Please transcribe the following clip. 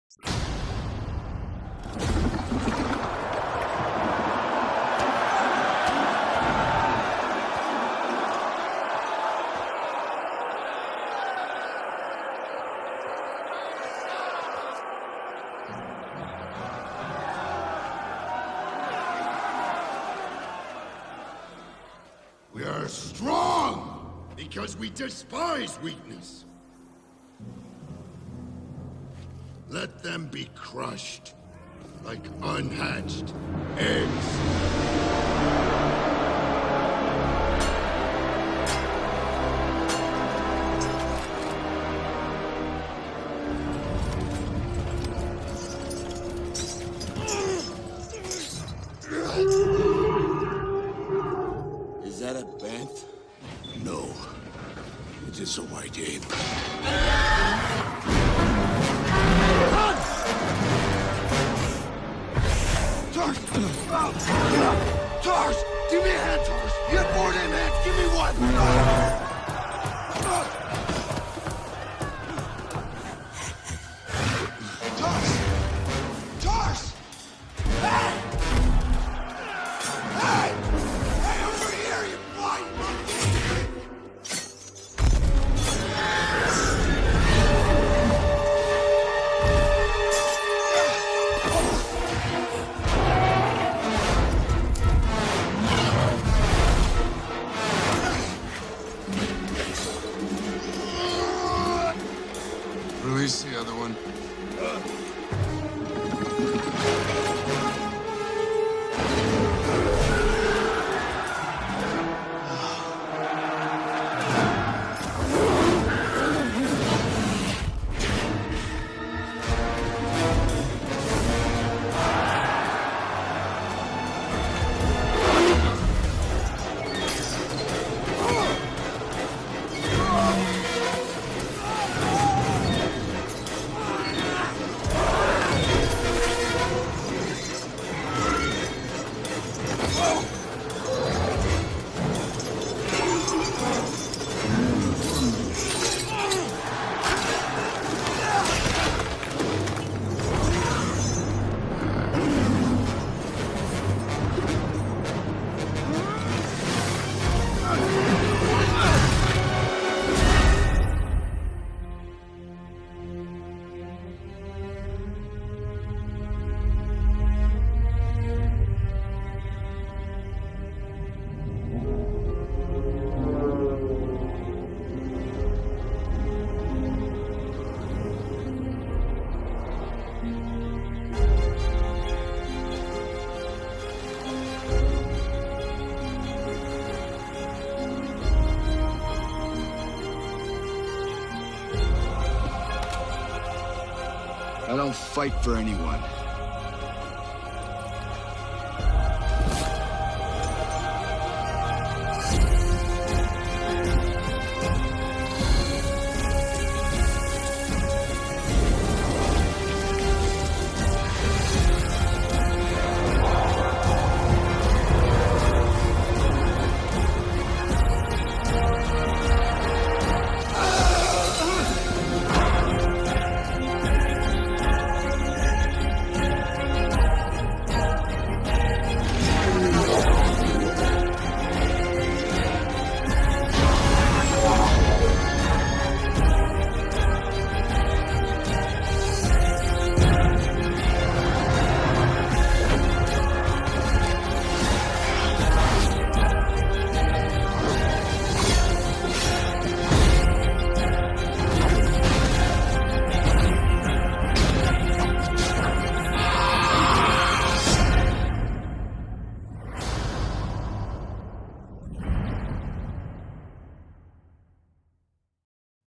We are strong because we despise weakness. Let them be crushed like unhatched eggs. Is that a banth? No, it is a white ape. Tars! Give me a hand, Tars! You have more than hands! Give me one! Tars! Tars! Hey! Hey! Hey, over here, you blind monkey! Release the other one. I don't fight for anyone.